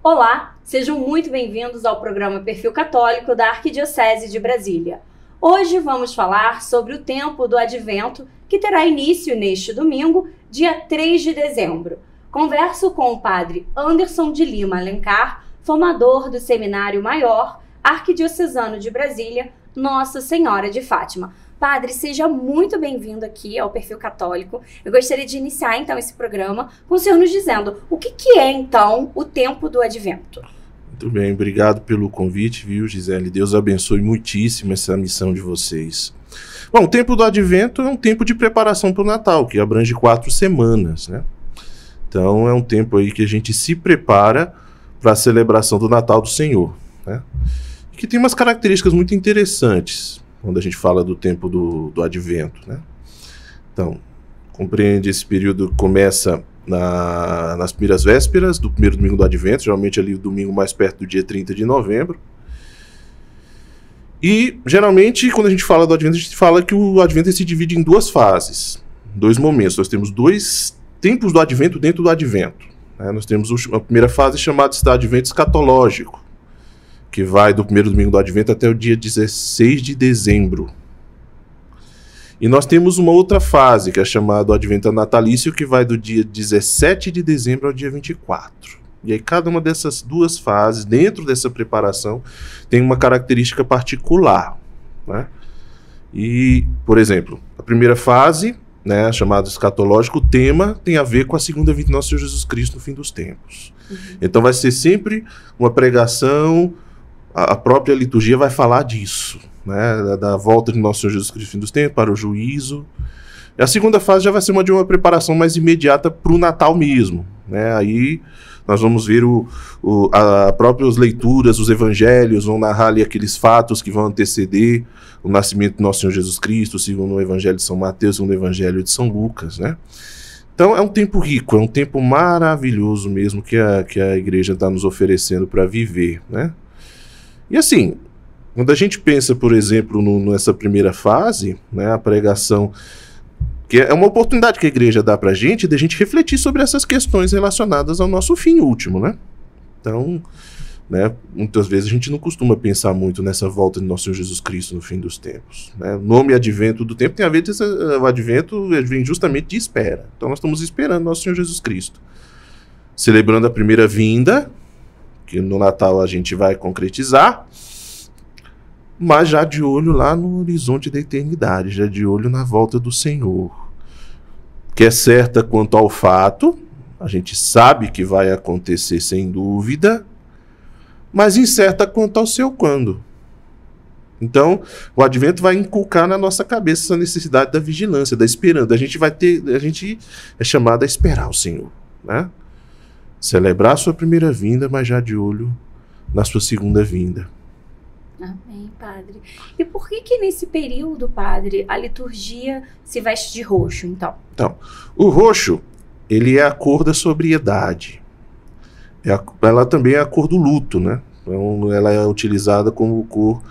Olá, sejam muito bem-vindos ao programa Perfil Católico da Arquidiocese de Brasília. Hoje vamos falar sobre o tempo do Advento, que terá início neste domingo, dia 3 de dezembro. Converso com o padre Anderson de Lima Alencar, formador do Seminário Maior Arquidiocesano de Brasília, Nossa Senhora de Fátima. Padre, seja muito bem-vindo aqui ao Perfil Católico. Eu gostaria de iniciar, então, esse programa com o senhor nos dizendo o que é, então, o tempo do Advento. Muito bem, obrigado pelo convite, viu, Gisele? Deus abençoe muitíssimo essa missão de vocês. Bom, o tempo do Advento é um tempo de preparação para o Natal, que abrange 4 semanas, né? Então, é um tempo aí que a gente se prepara para a celebração do Natal do Senhor, né? Que tem umas características muito interessantes quando a gente fala do tempo do Advento, né? Então, compreende esse período que começa nas primeiras vésperas do primeiro domingo do Advento, geralmente ali o domingo mais perto do dia 30 de novembro. E, geralmente, quando a gente fala do Advento, a gente fala que o Advento se divide em 2 fases, 2 momentos. Nós temos 2 tempos do Advento dentro do Advento, né? Nós temos a primeira fase chamada de Advento escatológico, que vai do primeiro domingo do Advento até o dia 16 de dezembro. E nós temos uma outra fase, que é chamada Advento natalício, que vai do dia 17 de dezembro ao dia 24. E aí cada uma dessas 2 fases, dentro dessa preparação, tem uma característica particular, né? E, por exemplo, a primeira fase, né, chamada escatológico, o tema tem a ver com a segunda vinda de nosso Senhor Jesus Cristo no fim dos tempos. Então vai ser sempre uma pregação. A própria liturgia vai falar disso, né, da volta de nosso Senhor Jesus Cristo no fim dos tempos, para o juízo. E a segunda fase já vai ser uma preparação mais imediata para o Natal mesmo, né? Aí nós vamos ver as próprias leituras, os evangelhos vão narrar ali aqueles fatos que vão anteceder o nascimento do nosso Senhor Jesus Cristo, segundo o Evangelho de São Mateus, segundo o Evangelho de São Lucas, né? Então é um tempo rico, é um tempo maravilhoso mesmo que a igreja está nos oferecendo para viver, né? E assim, quando a gente pensa, por exemplo, nessa primeira fase, né, a pregação, que é uma oportunidade que a igreja dá para a gente, de a gente refletir sobre essas questões relacionadas ao nosso fim último, né? Então, né, muitas vezes a gente não costuma pensar muito nessa volta de nosso Senhor Jesus Cristo no fim dos tempos, né? O nome Advento do tempo tem a ver com o Advento vem justamente de espera. Então nós estamos esperando nosso Senhor Jesus Cristo, celebrando a primeira vinda, que no Natal a gente vai concretizar, mas já de olho lá no horizonte da eternidade, já de olho na volta do Senhor, que é certa quanto ao fato, a gente sabe que vai acontecer sem dúvida, mas incerta quanto ao seu quando. Então, o Advento vai inculcar na nossa cabeça essa necessidade da vigilância, da esperança. A gente é chamado a esperar o Senhor, né? Celebrar a sua primeira vinda, mas já de olho na sua segunda vinda. Amém, padre. E por que nesse período, padre, a liturgia se veste de roxo, então? Então, o roxo, ele é a cor da sobriedade. Ela também é a cor do luto, né? Então, ela é utilizada como cor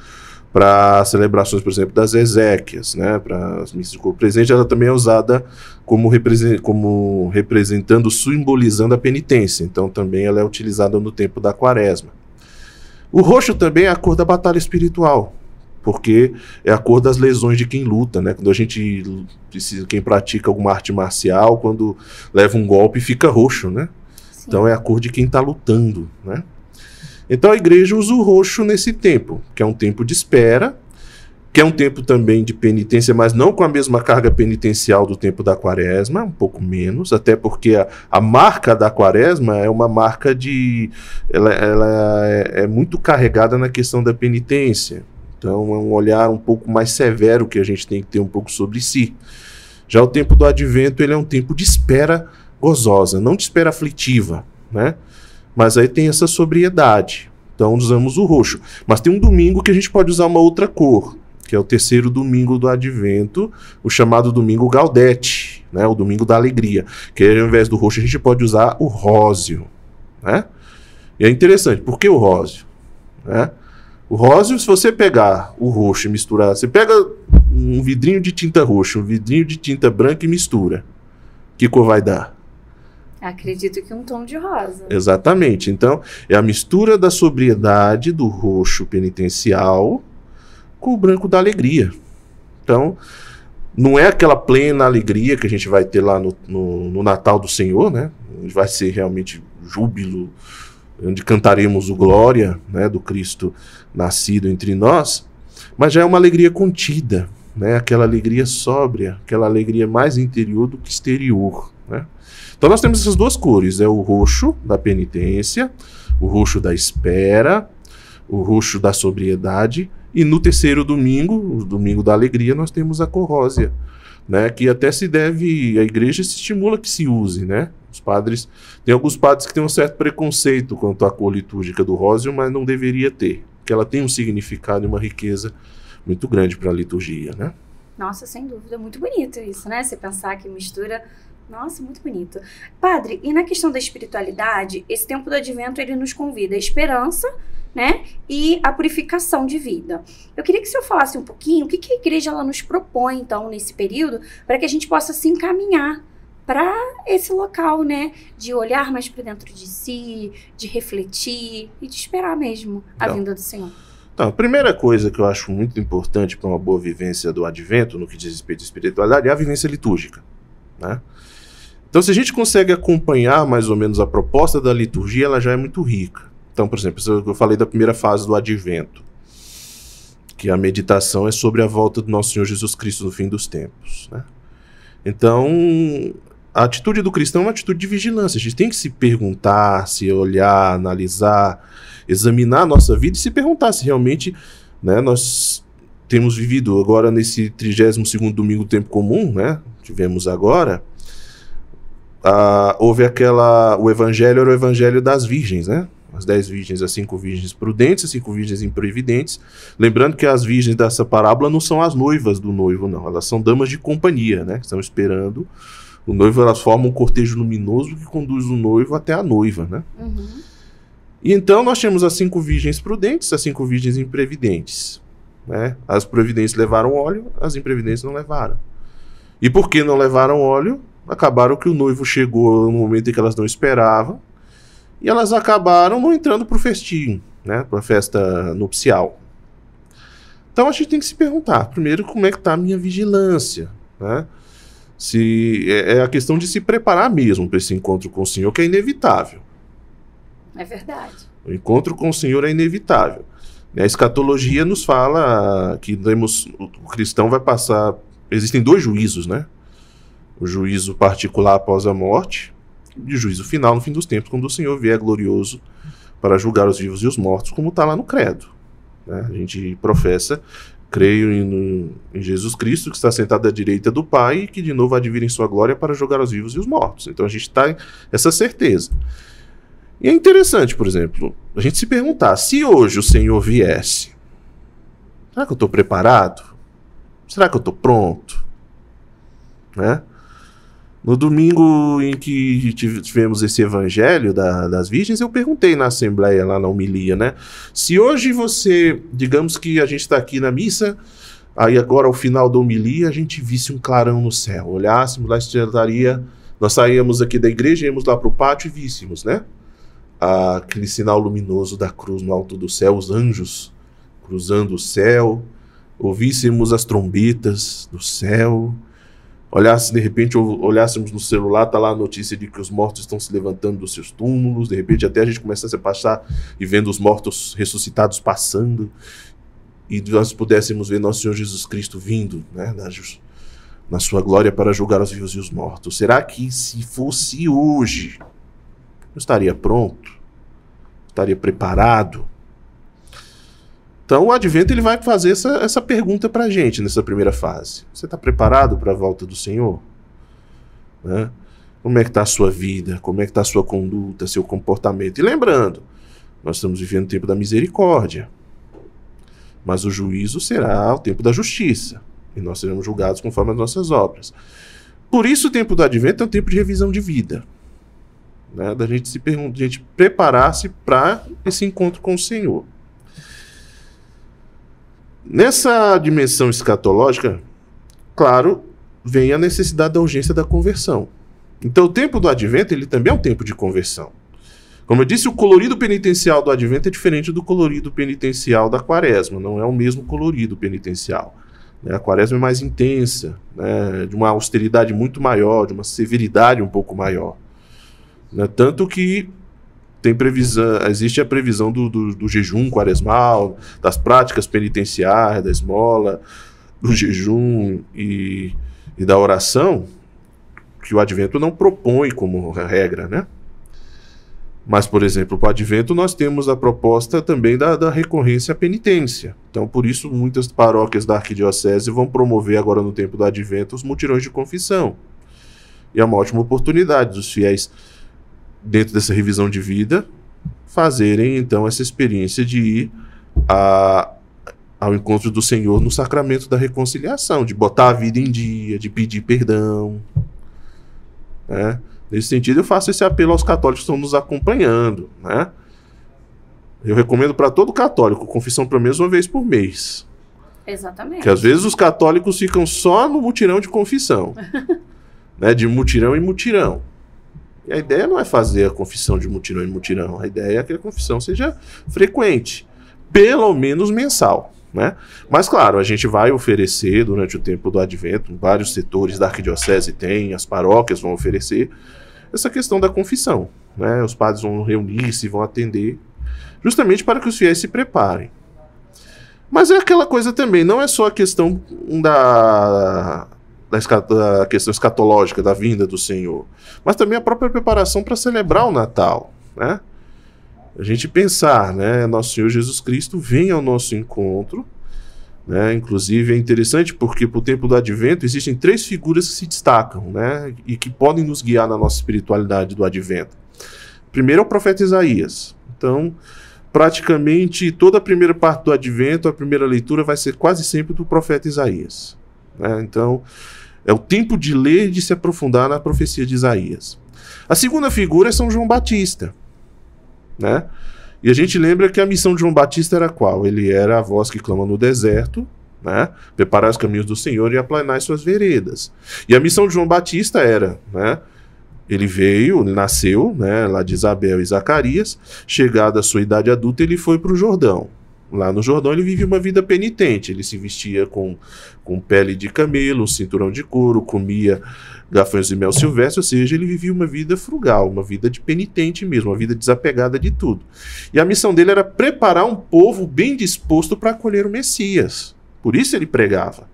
para celebrações, por exemplo, das exéquias, né? Para as missas de corpo presente, ela também é usada como representando, simbolizando a penitência. Então, também ela é utilizada no tempo da Quaresma. O roxo também é a cor da batalha espiritual, porque é a cor das lesões de quem luta, né? Quando quem pratica alguma arte marcial, quando leva um golpe, fica roxo, né? Sim. Então é a cor de quem está lutando, né? Então a igreja usa o roxo nesse tempo, que é um tempo de espera, que é um tempo também de penitência, mas não com a mesma carga penitencial do tempo da Quaresma, um pouco menos, até porque a marca da Quaresma é uma marca ela é muito carregada na questão da penitência. Então é um olhar um pouco mais severo que a gente tem que ter um pouco sobre si. Já o tempo do Advento, ele é um tempo de espera gozosa, não de espera aflitiva, né? Mas aí tem essa sobriedade. Então usamos o roxo. Mas tem um domingo que a gente pode usar uma outra cor, que é o terceiro domingo do Advento, o chamado domingo Gaudete, né? O domingo da alegria. Que aí, ao invés do roxo a gente pode usar o róseo, né? E é interessante, por que o róseo? Né? O róseo, se você pegar o roxo e misturar, você pega um vidrinho de tinta roxa, um vidrinho de tinta branca e mistura. Que cor vai dar? Acredito que um tom de rosa. Exatamente. Então, é a mistura da sobriedade do roxo penitencial com o branco da alegria. Então, não é aquela plena alegria que a gente vai ter lá no Natal do Senhor, né? Vai ser realmente júbilo, onde cantaremos o glória, né, do Cristo nascido entre nós, mas já é uma alegria contida, né? Aquela alegria sóbria, aquela alegria mais interior do que exterior, né? Então nós temos essas duas cores, o roxo da penitência, o roxo da espera, o roxo da sobriedade, e no terceiro domingo, o domingo da alegria, nós temos a cor rósea, né, que até se deve, a igreja se estimula que se use, né? Os padres, tem alguns padres que têm um certo preconceito quanto à cor litúrgica do róseo, mas não deveria ter, porque ela tem um significado e uma riqueza muito grande para a liturgia, né? Nossa, sem dúvida, muito bonito isso, né? Você pensar que mistura... Nossa, muito bonito. Padre, e na questão da espiritualidade, esse tempo do Advento, ele nos convida à esperança, né? E a purificação de vida. Eu queria que o senhor falasse um pouquinho o que a igreja ela nos propõe, então, nesse período, para que a gente possa se encaminhar para esse local, né? De olhar mais para dentro de si, de refletir e de esperar mesmo a vinda do Senhor. Então, a primeira coisa que eu acho muito importante para uma boa vivência do Advento, no que diz respeito à espiritualidade, é a vivência litúrgica, né? Então, se a gente consegue acompanhar mais ou menos a proposta da liturgia, ela já é muito rica. Então, por exemplo, eu falei da primeira fase do Advento, que a meditação é sobre a volta do nosso Senhor Jesus Cristo no fim dos tempos, né? Então, a atitude do cristão é uma atitude de vigilância. A gente tem que se perguntar, se olhar, analisar, examinar a nossa vida e se perguntar se realmente, né, nós temos vivido agora nesse 32º domingo do tempo comum, né? Tivemos agora... houve o evangelho era o evangelho das virgens, né? As 10 virgens, as 5 virgens prudentes, as 5 virgens imprevidentes. Lembrando que as virgens dessa parábola não são as noivas do noivo, não. Elas são damas de companhia, né? Que estão esperando o noivo. Elas formam um cortejo luminoso que conduz o noivo até a noiva, né? Uhum. E então nós temos as 5 virgens prudentes, as 5 virgens imprevidentes, né? As previdentes levaram óleo, as imprevidentes não levaram. E por que não levaram óleo? Acabaram que o noivo chegou no momento em que elas não esperavam e elas acabaram não entrando para o festim, né, para a festa nupcial. Então a gente tem que se perguntar, primeiro, como é que está a minha vigilância, né? Se é a questão de se preparar mesmo para esse encontro com o Senhor, que é inevitável. É verdade. O encontro com o Senhor é inevitável. A escatologia nos fala que o cristão vai passar... Existem 2 juízos, né? O juízo particular após a morte e o juízo final no fim dos tempos, quando o Senhor vier glorioso para julgar os vivos e os mortos, como está lá no credo, né? A gente professa, creio em Jesus Cristo, que está sentado à direita do Pai e que de novo há de vir em sua glória para julgar os vivos e os mortos. Então a gente está em essa certeza. E é interessante, por exemplo, a gente se perguntar, se hoje o Senhor viesse, será que eu estou preparado? Será que eu estou pronto? Né? No domingo em que tivemos esse evangelho das virgens, eu perguntei na assembleia, lá na homilia, né? Se hoje você, digamos que a gente está aqui na missa, aí agora ao final da homilia a gente visse um clarão no céu, olhássemos lá, nós saíamos aqui da igreja, íamos lá para o pátio e víssemos, né? Aquele sinal luminoso da cruz no alto do céu, os anjos cruzando o céu, ouvíssemos as trombetas do céu, de repente olhássemos no celular, está lá a notícia de que os mortos estão se levantando dos seus túmulos, de repente até a gente começa a se passar e vendo os mortos ressuscitados passando, e nós pudéssemos ver nosso Senhor Jesus Cristo vindo, né, na sua glória para julgar os vivos e os mortos. Será que se fosse hoje, eu estaria pronto? Estaria preparado? Então o Advento ele vai fazer essa pergunta para a gente nessa primeira fase. Você está preparado para a volta do Senhor? Né? Como é que está a sua vida? Como é que está a sua conduta, seu comportamento? E lembrando, nós estamos vivendo o tempo da misericórdia, mas o juízo será o tempo da justiça, e nós seremos julgados conforme as nossas obras. Por isso o tempo do Advento é um tempo de revisão de vida, né? Da gente se perguntar, a gente preparar-se para esse encontro com o Senhor. Nessa dimensão escatológica, claro, vem a necessidade da urgência da conversão. Então o tempo do advento ele também é um tempo de conversão. Como eu disse, o colorido penitencial do advento é diferente do colorido penitencial da quaresma, não é o mesmo colorido penitencial. A quaresma é mais intensa, né, de uma austeridade muito maior, de uma severidade um pouco maior. Né, tanto que tem previsão, existe a previsão do jejum quaresmal, das práticas penitenciárias, da esmola, do jejum e da oração, que o advento não propõe como regra, né? Mas, por exemplo, para o advento nós temos a proposta também da recorrência à penitência. Então, por isso, muitas paróquias da arquidiocese vão promover agora no tempo do advento os mutirões de confissão. E é uma ótima oportunidade dos fiéis, dentro dessa revisão de vida, fazerem, então, essa experiência de ir ao encontro do Senhor no sacramento da reconciliação, de botar a vida em dia, de pedir perdão, né? Nesse sentido, eu faço esse apelo aos católicos que estão nos acompanhando, né? Eu recomendo para todo católico confissão pelo menos uma vez por mês. Exatamente. Porque às vezes os católicos ficam só no mutirão de confissão, né? De mutirão em mutirão. E a ideia não é fazer a confissão de mutirão em mutirão. A ideia é que a confissão seja frequente, pelo menos mensal, né? Mas claro, a gente vai oferecer durante o tempo do advento, vários setores da arquidiocese tem, as paróquias vão oferecer essa questão da confissão, né? Os padres vão reunir-se, vão atender, justamente para que os fiéis se preparem. Mas é aquela coisa também, não é só a questão da questão escatológica da vinda do Senhor, mas também a própria preparação para celebrar o Natal, né? A gente pensar, né, Nosso Senhor Jesus Cristo vem ao nosso encontro, né? Inclusive é interessante porque pro tempo do advento existem 3 figuras que se destacam, né, e que podem nos guiar na nossa espiritualidade do advento. Primeiro é o profeta Isaías. Então, praticamente toda a primeira parte do advento, a primeira leitura vai ser quase sempre do profeta Isaías, né? Então, é o tempo de ler e de se aprofundar na profecia de Isaías. A segunda figura é São João Batista, né? E a gente lembra que a missão de João Batista era qual? Ele era a voz que clama no deserto, né? Preparar os caminhos do Senhor e aplanar suas veredas. E a missão de João Batista era, né? Ele veio, ele nasceu, né, lá de Isabel e Zacarias. Chegada a sua idade adulta, ele foi para o Jordão. Lá no Jordão ele vivia uma vida penitente. Ele se vestia com pele de camelo, um cinturão de couro, comia gafanhotos e mel silvestre, ou seja, ele vivia uma vida frugal, uma vida de penitente mesmo, uma vida desapegada de tudo. E a missão dele era preparar um povo bem disposto para acolher o Messias. Por isso ele pregava.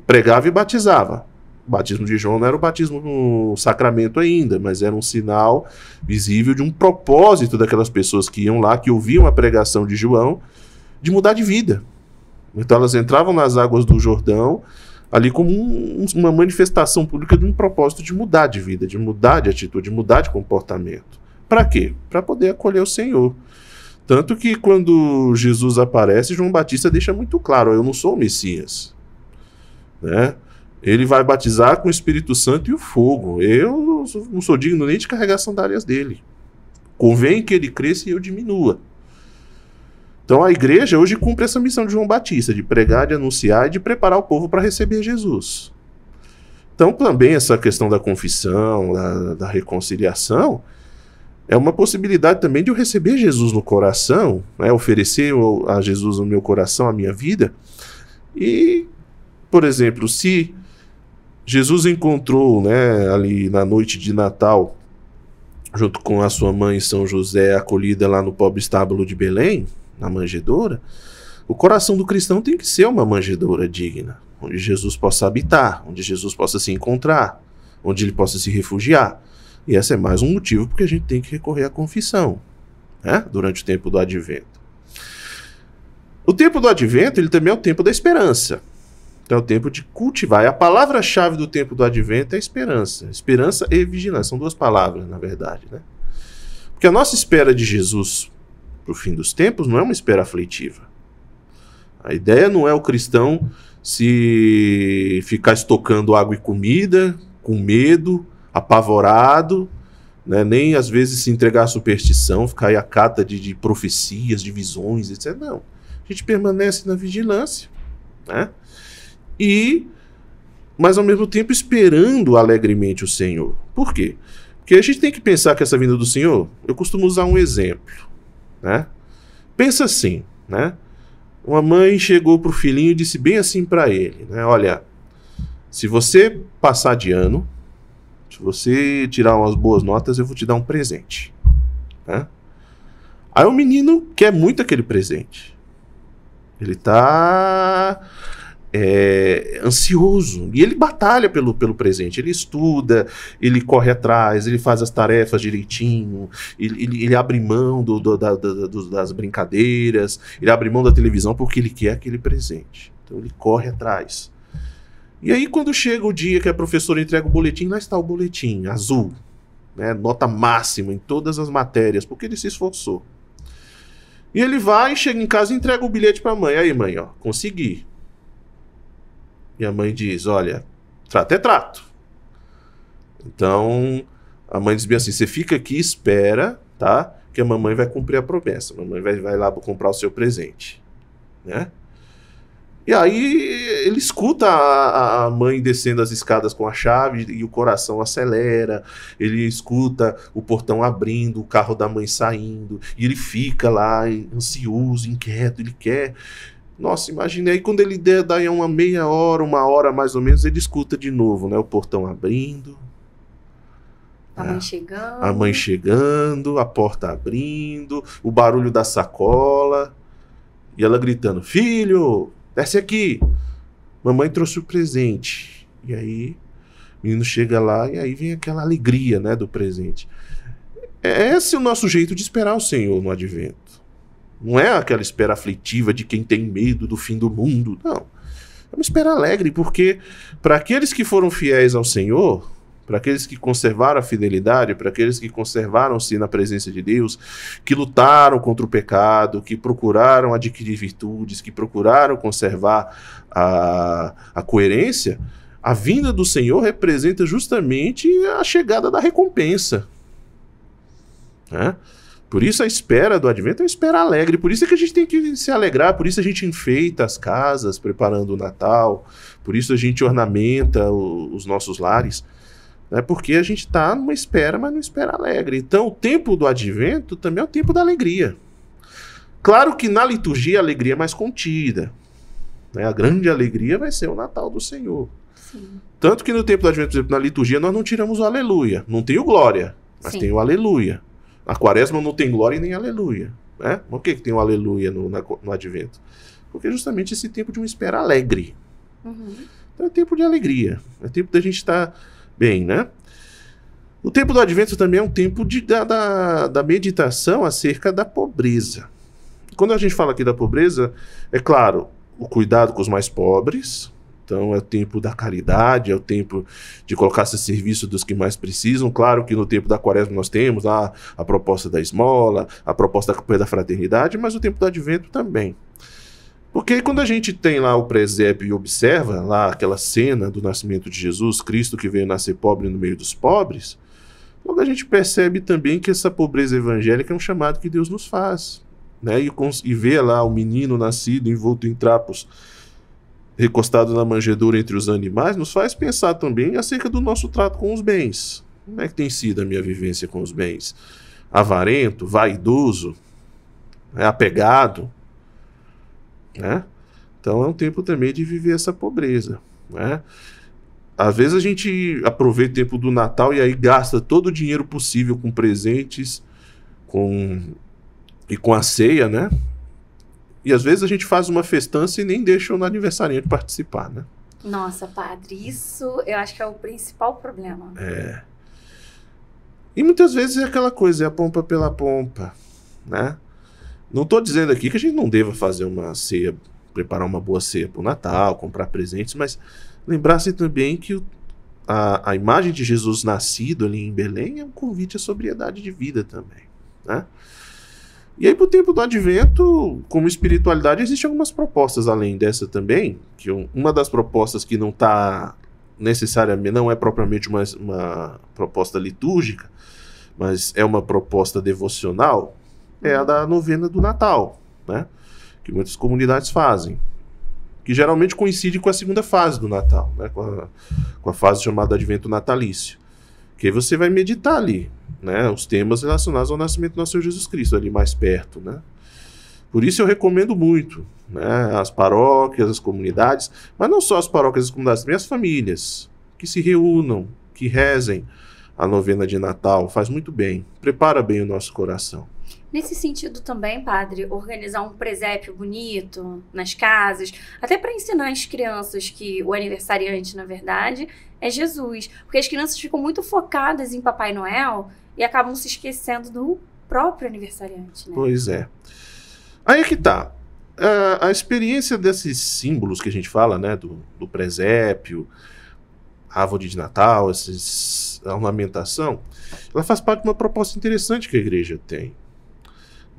Pregava e batizava. O batismo de João não era o batismo no sacramento ainda, mas era um sinal visível de um propósito daquelas pessoas que iam lá, que ouviam a pregação de João, de mudar de vida. Então elas entravam nas águas do Jordão ali como uma manifestação pública de um propósito de mudar de vida, de mudar de atitude, de mudar de comportamento. Para quê? Para poder acolher o Senhor. Tanto que quando Jesus aparece, João Batista deixa muito claro, eu não sou o Messias, né? Ele vai batizar com o Espírito Santo e o fogo. Eu não sou digno nem de carregar as sandálias dele. Convém que ele cresça e eu diminua. Então a igreja hoje cumpre essa missão de João Batista, de pregar, de anunciar e de preparar o povo para receber Jesus. Então também essa questão da confissão, da reconciliação, é uma possibilidade também de eu receber Jesus no coração, né? Oferecer a Jesus no meu coração, a minha vida. E, por exemplo, se Jesus encontrou, né, ali na noite de Natal, junto com a sua mãe São José, acolhida lá no pobre estábulo de Belém, na manjedoura, o coração do cristão tem que ser uma manjedoura digna, onde Jesus possa habitar, onde Jesus possa se encontrar, onde ele possa se refugiar. E esse é mais um motivo porque a gente tem que recorrer à confissão, né, durante o tempo do advento. O tempo do advento, ele também é o tempo da esperança. Então é o tempo de cultivar. E a palavra-chave do tempo do advento é esperança. Esperança e vigilância. São 2 palavras, na verdade, né? Porque a nossa espera de Jesus para o fim dos tempos não é uma espera aflitiva. A ideia não é o cristão se ficar estocando água e comida, com medo, apavorado, né? Nem às vezes se entregar à superstição, ficar aí à cata de profecias, de visões, etc. Não. A gente permanece na vigilância, né? E mas ao mesmo tempo esperando alegremente o Senhor. Por quê? Porque a gente tem que pensar que essa vinda do Senhor, eu costumo usar um exemplo, né? Pensa assim, né? Uma mãe chegou para o filhinho e disse bem assim para ele, né? Olha, se você passar de ano, se você tirar umas boas notas, eu vou te dar um presente, né? Aí o menino quer muito aquele presente. Ele tá ansioso. E ele batalha pelo presente. Ele estuda, ele corre atrás, ele faz as tarefas direitinho, ele abre mão das brincadeiras, ele abre mão da televisão porque ele quer aquele presente. Então ele corre atrás. E aí quando chega o dia que a professora entrega o boletim, lá está o boletim, azul, né, nota máxima em todas as matérias, porque ele se esforçou. E ele vai, chega em casa e entrega o bilhete para a mãe. Aí, mãe, ó, consegui. E a mãe diz, olha, trato é trato. Então, a mãe diz bem assim, você fica aqui e espera, tá? Que a mamãe vai cumprir a promessa. A mamãe vai lá comprar o seu presente, né? E aí, ele escuta a mãe descendo as escadas com a chave e o coração acelera. Ele escuta o portão abrindo, o carro da mãe saindo. E ele fica lá ansioso, inquieto, ele quer... Nossa, imaginei quando ele der daí uma meia hora, uma hora mais ou menos, ele escuta de novo, né? O portão abrindo. A mãe chegando. A mãe chegando, a porta abrindo, o barulho da sacola. E ela gritando, filho, desce aqui. Mamãe trouxe o presente. E aí, o menino chega lá e aí vem aquela alegria, né, do presente. Esse é o nosso jeito de esperar o Senhor no Advento. Não é aquela espera aflitiva de quem tem medo do fim do mundo. Não. É uma espera alegre, porque para aqueles que foram fiéis ao Senhor, para aqueles que conservaram a fidelidade, para aqueles que conservaram-se na presença de Deus, que lutaram contra o pecado, que procuraram adquirir virtudes, que procuraram conservar a coerência, a vinda do Senhor representa justamente a chegada da recompensa, né? Por isso a espera do Advento é uma espera alegre, por isso é que a gente tem que se alegrar, por isso a gente enfeita as casas preparando o Natal, por isso a gente ornamenta os nossos lares, né? Porque a gente está numa espera, mas numa espera alegre. Então o tempo do Advento também é o tempo da alegria. Claro que na liturgia a alegria é mais contida, né? A grande alegria vai ser o Natal do Senhor. Sim. Tanto que no tempo do Advento, por exemplo, na liturgia nós não tiramos o aleluia, não tem o glória, mas tem o aleluia. A quaresma não tem glória e nem aleluia, né? Por que tem o aleluia no Advento? Porque justamente esse tempo de uma espera alegre. Uhum. Então é tempo de alegria, é tempo da gente estar bem, né? O tempo do Advento também é um tempo da meditação acerca da pobreza. Quando a gente fala aqui da pobreza, é claro, o cuidado com os mais pobres. Então é o tempo da caridade, é o tempo de colocar-se a serviço dos que mais precisam. Claro que no tempo da quaresma nós temos lá a proposta da esmola, a proposta da fraternidade, mas o tempo do Advento também. Porque aí quando a gente tem lá o presépio e observa lá aquela cena do nascimento de Jesus, Cristo que veio nascer pobre no meio dos pobres, logo a gente percebe também que essa pobreza evangélica é um chamado que Deus nos faz, né? E vê lá o menino nascido envolto em trapos, recostado na manjedoura entre os animais, nos faz pensar também acerca do nosso trato com os bens. Como é que tem sido a minha vivência com os bens? Avarento, vaidoso, apegado, né? Então é um tempo também de viver essa pobreza, né? Às vezes a gente aproveita o tempo do Natal e aí gasta todo o dinheiro possível com presentes e com a ceia, né? E às vezes a gente faz uma festança e nem deixa o aniversariante participar, né? Nossa, padre, isso eu acho que é o principal problema. É. E muitas vezes é aquela coisa, é a pompa pela pompa, né? Não estou dizendo aqui que a gente não deva fazer uma ceia, preparar uma boa ceia para o Natal, comprar presentes, mas lembrar-se também que a imagem de Jesus nascido ali em Belém é um convite à sobriedade de vida também, né? E aí, pro tempo do Advento, como espiritualidade, existem algumas propostas além dessa também, que uma das propostas que não está necessariamente, não é propriamente uma proposta litúrgica, mas é uma proposta devocional, é a da novena do Natal, né? Que muitas comunidades fazem. que geralmente coincide com a segunda fase do Natal, né? Com a fase chamada Advento Natalício. Que aí você vai meditar ali, né? Os temas relacionados ao nascimento do nosso Senhor Jesus Cristo, ali mais perto, né? Por isso eu recomendo muito, né? As paróquias, as comunidades, mas não só as paróquias e as comunidades, também as famílias, que se reúnam, que rezem a novena de Natal, faz muito bem, prepara bem o nosso coração. Nesse sentido também, padre, organizar um presépio bonito nas casas, até para ensinar as crianças que o aniversariante, na verdade, é Jesus. Porque as crianças ficam muito focadas em Papai Noel e acabam se esquecendo do próprio aniversariante, né? Pois é. Aí é que tá. A experiência desses símbolos que a gente fala, né, do presépio, árvore de Natal, a ornamentação, ela faz parte de uma proposta interessante que a igreja tem.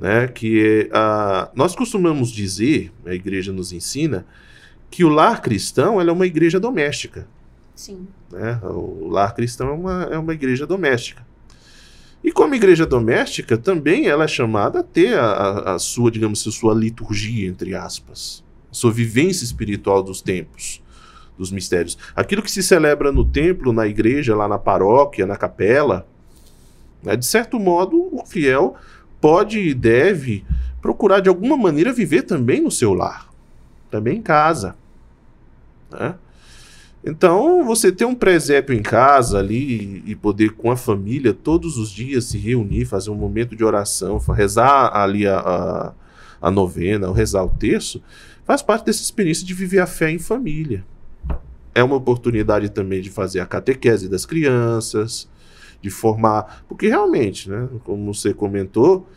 Né, que nós costumamos dizer, a igreja nos ensina, que o lar cristão ela é uma igreja doméstica. Sim. Né? O lar cristão é uma igreja doméstica. E como igreja doméstica, também ela é chamada a ter a sua, digamos, a sua liturgia, entre aspas, a sua vivência espiritual dos tempos, dos mistérios. Aquilo que se celebra no templo, na igreja, lá na paróquia, na capela, né, de certo modo, o fiel pode e deve procurar de alguma maneira viver também no seu lar, também em casa, né? Então, você ter um presépio em casa ali e poder com a família todos os dias se reunir, fazer um momento de oração, rezar ali a novena, ou rezar o terço, faz parte dessa experiência de viver a fé em família. É uma oportunidade também de fazer a catequese das crianças, de formar, porque realmente, né, como você comentou,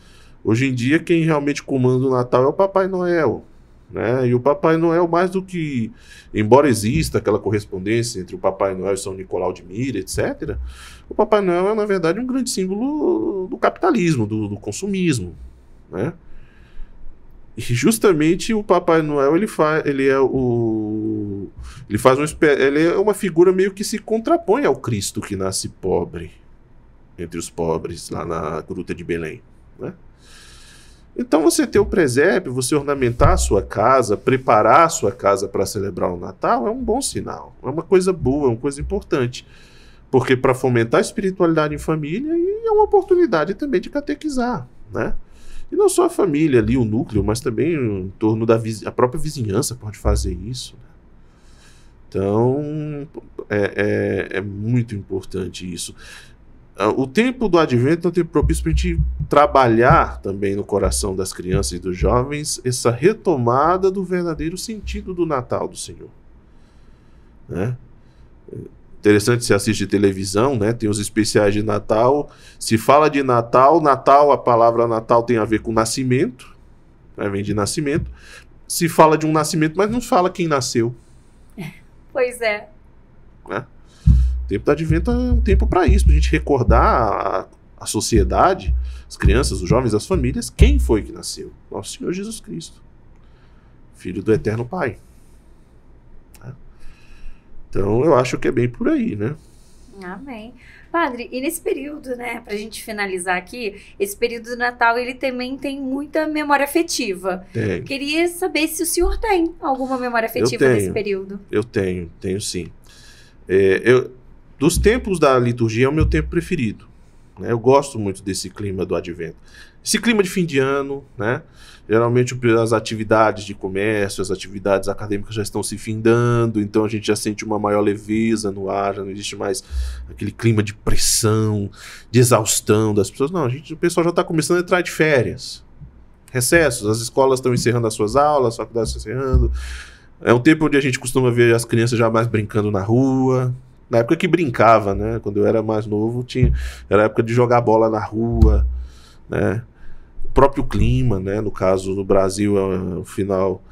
hoje em dia quem realmente comanda o Natal é o Papai Noel, né, e o Papai Noel, mais do que, embora exista aquela correspondência entre o Papai Noel e São Nicolau de Myra, etc., o Papai Noel é, na verdade, um grande símbolo do capitalismo, do consumismo, né, e justamente o Papai Noel, ele é uma figura meio que se contrapõe ao Cristo que nasce pobre, entre os pobres, lá na Gruta de Belém, né? Então você ter o presépio, você ornamentar a sua casa, preparar a sua casa para celebrar o Natal, é um bom sinal, é uma coisa boa, é uma coisa importante, porque para fomentar a espiritualidade em família, e é uma oportunidade também de catequizar, né? E não só a família ali, o núcleo, mas também em torno a própria vizinhança pode fazer isso, né? Então, é muito importante isso. O tempo do Advento é um tempo propício para a gente trabalhar também no coração das crianças e dos jovens essa retomada do verdadeiro sentido do Natal do Senhor, né? Interessante, se assiste televisão, né? Tem os especiais de Natal. Se fala de Natal, a palavra Natal tem a ver com nascimento, né? Vem de nascimento. Se fala de um nascimento, mas não fala quem nasceu. Pois é. Né? O tempo do Advento é um tempo para isso, para a gente recordar a sociedade, as crianças, os jovens, as famílias, quem foi que nasceu? Nosso Senhor Jesus Cristo, Filho do Eterno Pai. Então eu acho que é bem por aí, né? Amém. Padre, e nesse período, né, pra gente finalizar aqui, esse período do Natal, ele também tem muita memória afetiva. Tem. Queria saber se o senhor tem alguma memória afetiva nesse período. Eu tenho sim. Dos tempos da liturgia é o meu tempo preferido, né? Eu gosto muito desse clima do Advento. Esse clima de fim de ano, né? Geralmente as atividades de comércio, as atividades acadêmicas já estão se findando, então a gente já sente uma maior leveza no ar, já não existe mais aquele clima de pressão, de exaustão das pessoas. Não, o pessoal já está começando a entrar de férias. Recessos, as escolas estão encerrando as suas aulas, as faculdades estão encerrando. É um tempo onde a gente costuma ver as crianças já mais brincando na rua. Na época que brincava, né? Quando eu era mais novo, era a época de jogar bola na rua, né? O próprio clima, né? No caso, no Brasil, é o final,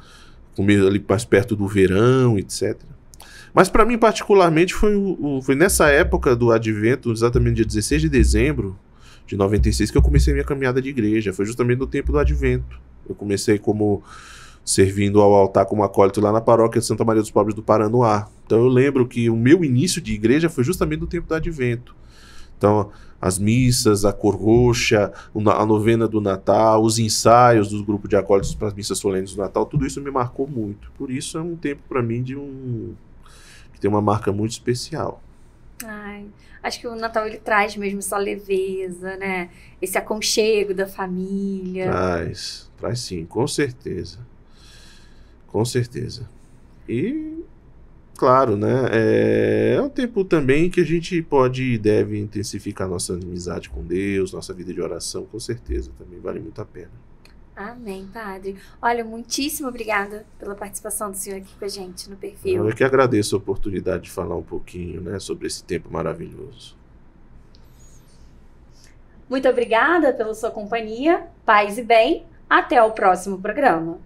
ali mais perto do verão, etc. Mas para mim, particularmente, foi nessa época do Advento, exatamente dia 16 de dezembro de 96, que eu comecei a minha caminhada de igreja. Foi justamente no tempo do Advento. Eu comecei servindo ao altar como acólito lá na paróquia de Santa Maria dos Pobres do Paranoá. Então eu lembro que o meu início de igreja foi justamente no tempo do Advento. Então, as missas, a cor roxa, a novena do Natal, os ensaios dos grupos de acólitos para as missas solenes do Natal, tudo isso me marcou muito. Por isso é um tempo para mim que tem uma marca muito especial. Ai, acho que o Natal ele traz mesmo essa leveza, né? Esse aconchego da família. Traz sim, com certeza. Com certeza. E, claro, né? É um tempo também que a gente pode e deve intensificar nossa amizade com Deus, nossa vida de oração, com certeza. Também vale muito a pena. Amém, padre. Olha, muitíssimo obrigada pela participação do senhor aqui com a gente no Perfil. Eu que agradeço a oportunidade de falar um pouquinho, né, sobre esse tempo maravilhoso. Muito obrigada pela sua companhia. Paz e bem. Até o próximo programa.